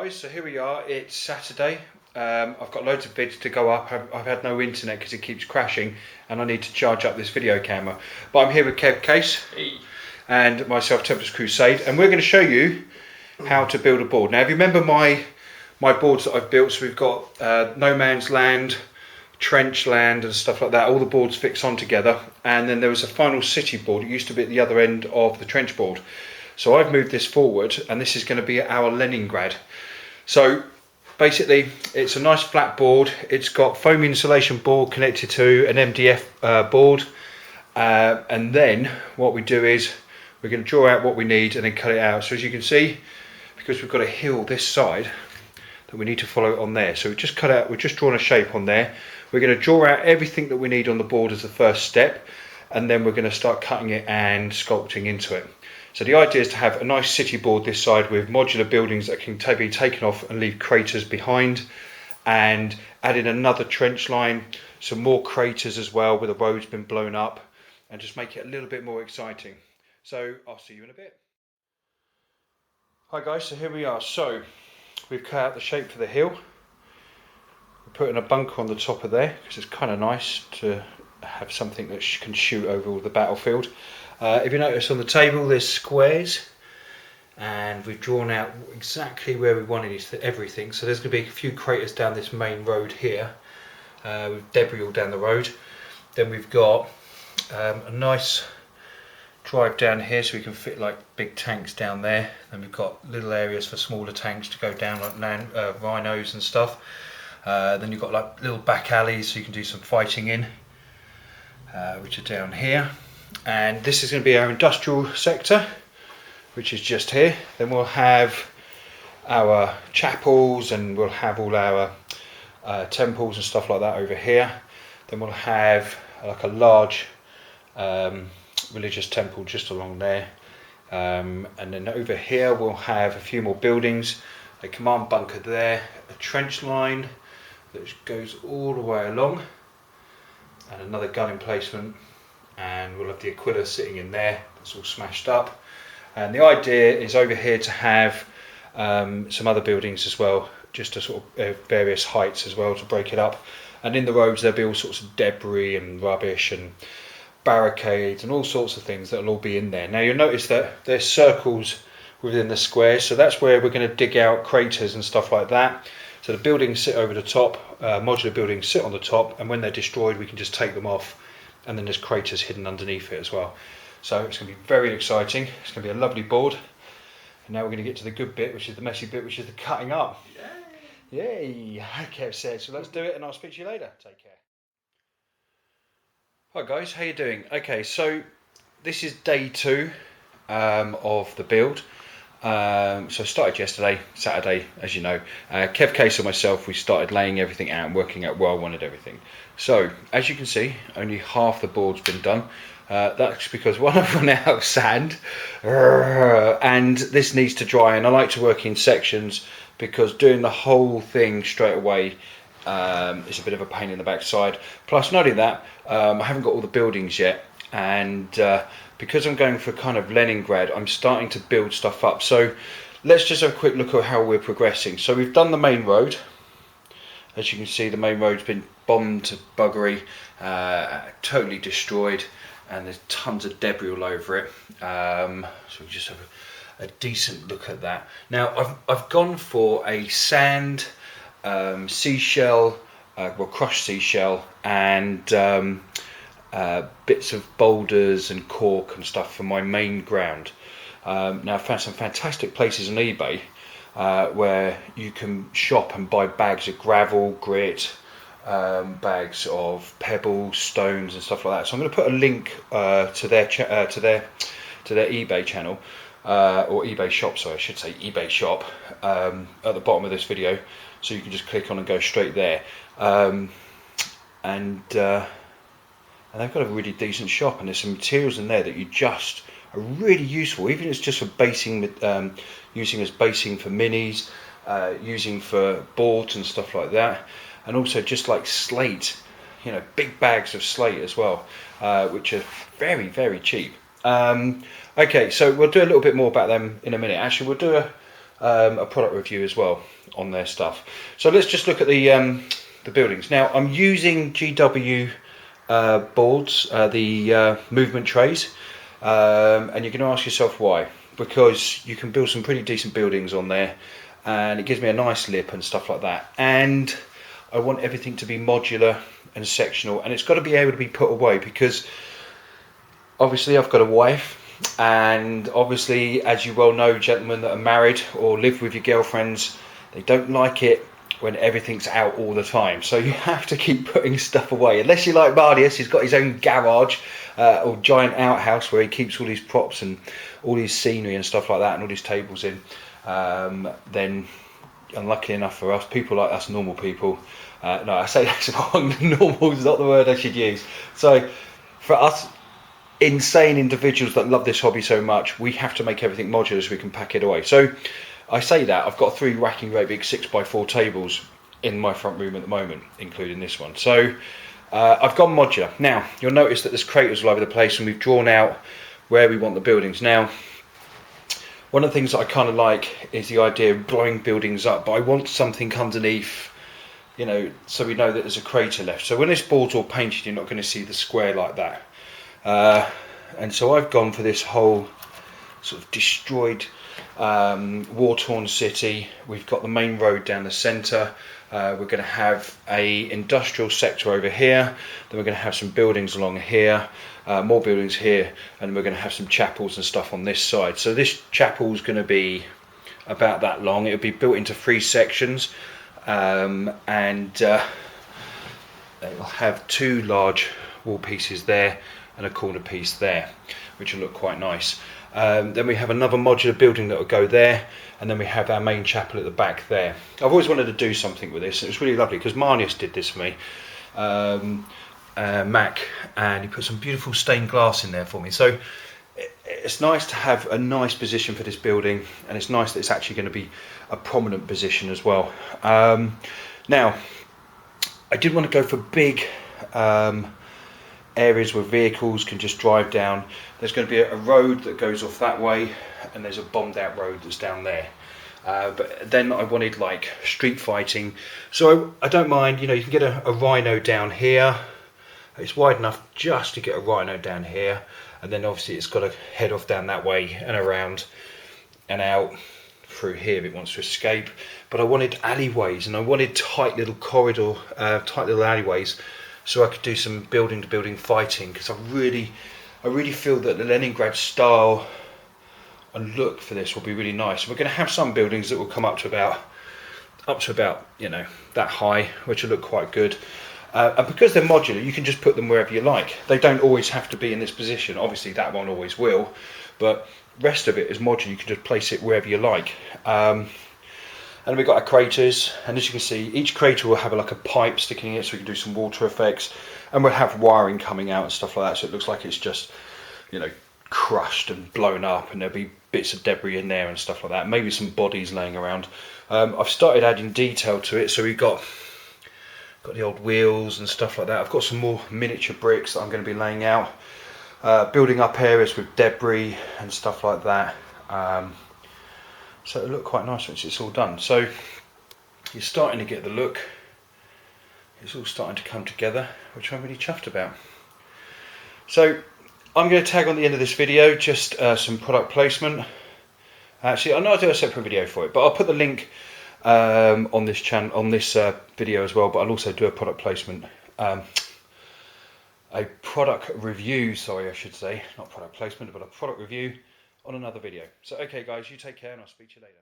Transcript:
guys, so here we are. It's Saturday. I've got loads of vids to go up. I've had no internet because it keeps crashing and I need to charge up this video camera. But I'm here with Kev Case. Hey. And myself, Tempest Crusade, and we're going to show you how to build a board. Now if you remember my boards that I've built, so we've got No Man's Land, Trench Land and stuff like that. All the boards fix on together, and then there was a final city board. It used to be at the other end of the trench board. So I've moved this forward, and this is going to be our Leningrad. So basically it's a nice flat board. It's got foam insulation board connected to an MDF board, and then what we do is we're going to draw out what we need and then cut it out. So as you can see, because we've got a hill this side that we need to follow on there, so we've just cut out, we've just drawn a shape on there. We're going to draw out everything that we need on the board as the first step, and then we're going to start cutting it and sculpting into it. So the idea is to have a nice city board this side with modular buildings that can be taken off and leave craters behind, and add in another trench line, some more craters as well where the road's been blown up, and just make it a little bit more exciting. So I'll see you in a bit. Hi guys, so here we are. So we've cut out the shape for the hill. We're putting a bunker on the top of there because it's kind of nice to have something that can shoot over all the battlefield. If you notice on the table there's squares, and we've drawn out exactly where we wanted everything. So there's going to be a few craters down this main road here, with debris all down the road. Then we've got a nice drive down here so we can fit like big tanks down there. Then we've got little areas for smaller tanks to go down, like rhinos and stuff. Then you've got like little back alleys so you can do some fighting in, which are down here. And this is going to be our industrial sector, which is just here. Then we'll have our chapels, and we'll have all our temples and stuff like that over here. Then we'll have like a large religious temple just along there, and then over here we'll have a few more buildings, a command bunker there, a trench line that goes all the way along, and another gun emplacement, and we'll have the Aquila sitting in there that's all smashed up. And the idea is over here to have some other buildings as well, just to sort of various heights as well to break it up. And in the roads there'll be all sorts of debris and rubbish and barricades and all sorts of things that'll all be in there. Now you'll notice that there's circles within the square, so that's where we're going to dig out craters and stuff like that. So the buildings sit over the top, modular buildings sit on the top, and when they're destroyed we can just take them off, and then there's craters hidden underneath it as well. So it's going to be very exciting. It's going to be a lovely board. And now we're going to get to the good bit, which is the messy bit, which is the cutting up. Yay! Yay! Okay, so let's do it, and I'll speak to you later. Take care. Hi guys, how you doing? Okay, so this is day 2 of the build. So I started yesterday, Saturday, as you know. Kev Case and myself, we started laying everything out and working out where I wanted everything. So as you can see, only half the board's been done. That's because one, I've run out of sand, and this needs to dry, and I like to work in sections because doing the whole thing straight away is a bit of a pain in the backside. Plus, not only that, I haven't got all the buildings yet, and because I'm going for kind of Leningrad, I'm starting to build stuff up. So let's just have a quick look at how we're progressing. So we've done the main road. As you can see, the main road's been bombed to buggery, totally destroyed, and there's tons of debris all over it. So we just have a decent look at that. Now I've gone for a sand, seashell, well, crushed seashell, and bits of boulders and cork and stuff for my main ground. Now I found some fantastic places on eBay where you can shop and buy bags of gravel, grit, bags of pebbles, stones and stuff like that. So I'm going to put a link to their eBay channel, or eBay shop, sorry, I should say eBay shop, at the bottom of this video, so you can just click on and go straight there. And they've got a really decent shop, and there's some materials in there that you just are really useful, even if it's just for basing, using as basing for minis, using for boards and stuff like that, and also just like slate, you know, big bags of slate as well, which are very, very cheap. Okay, so we'll do a little bit more about them in a minute. Actually, we'll do a product review as well on their stuff. So let's just look at the buildings. Now I'm using GW boards, the movement trays, and you're going to ask yourself why. Because you can build some pretty decent buildings on there, and it gives me a nice lip and stuff like that. And I want everything to be modular and sectional, and it's got to be able to be put away, because obviously I've got a wife, and obviously, as you well know, gentlemen that are married or live with your girlfriends, they don't like it when everything's out all the time. So you have to keep putting stuff away, unless you like Marius. He's got his own garage or giant outhouse where he keeps all his props and all his scenery and stuff like that, and all his tables in. Then unlucky enough for us, people like us normal people, no, I say that's wrong, normal is not the word I should use. So for us insane individuals that love this hobby so much, we have to make everything modular so we can pack it away. So I say that I've got 3 racking great big 6x4 tables in my front room at the moment, including this one. So I've gone modular. Now you'll notice that there's craters all over the place, and we've drawn out where we want the buildings. Now one of the things that I kind of like is the idea of blowing buildings up, but I want something underneath, you know, so we know that there's a crater left. So when this board's all painted, you're not going to see the square like that. And so I've gone for this whole sort of destroyed, war-torn city. We've got the main road down the centre. We're going to have a industrial sector over here. Then we're going to have some buildings along here, more buildings here, and we're going to have some chapels and stuff on this side. So this chapel's going to be about that long. It'll be built into 3 sections, and it'll have 2 large wall pieces there and a corner piece there, which will look quite nice. Then we have another modular building that will go there, and then we have our main chapel at the back there. I've always wanted to do something with this. It was really lovely because Marnius did this for me, Mac, and he put some beautiful stained glass in there for me. So it's nice to have a nice position for this building, and it's nice that it's actually going to be a prominent position as well. Now I did want to go for big areas where vehicles can just drive down. There's going to be a road that goes off that way, and there's a bombed out road that's down there. But then I wanted like street fighting, so I don't mind, you know, you can get a rhino down here. It's wide enough just to get a rhino down here, and then obviously it's got to head off down that way and around and out through here if it wants to escape. But I wanted alleyways, and I wanted tight little corridor, tight little alleyways, so I could do some building to building fighting, because I really feel that the Leningrad style and look for this will be really nice. We're going to have some buildings that will come up to about, you know, that high, which will look quite good. And because they're modular, you can just put them wherever you like. They don't always have to be in this position. Obviously that one always will, but rest of it is modular. You can just place it wherever you like. And we've got our craters, and as you can see, each crater will have like a pipe sticking in it, so we can do some water effects, and we'll have wiring coming out and stuff like that, so it looks like it's just, you know, crushed and blown up, and there'll be bits of debris in there and stuff like that, maybe some bodies laying around. I've started adding detail to it, so we've got the old wheels and stuff like that. I've got some more miniature bricks that I'm going to be laying out, building up areas with debris and stuff like that. So it'll look quite nice once it's all done. So you're starting to get the look. It's all starting to come together, which I'm really chuffed about. So I'm going to tag on the end of this video just some product placement. Actually, I'm not doing a separate video for it, but I'll put the link on this channel, on this video as well. But I'll also do a product placement, a product review. Sorry, I should say, not product placement, but a product review on another video. So okay guys, you take care, and I'll speak to you later.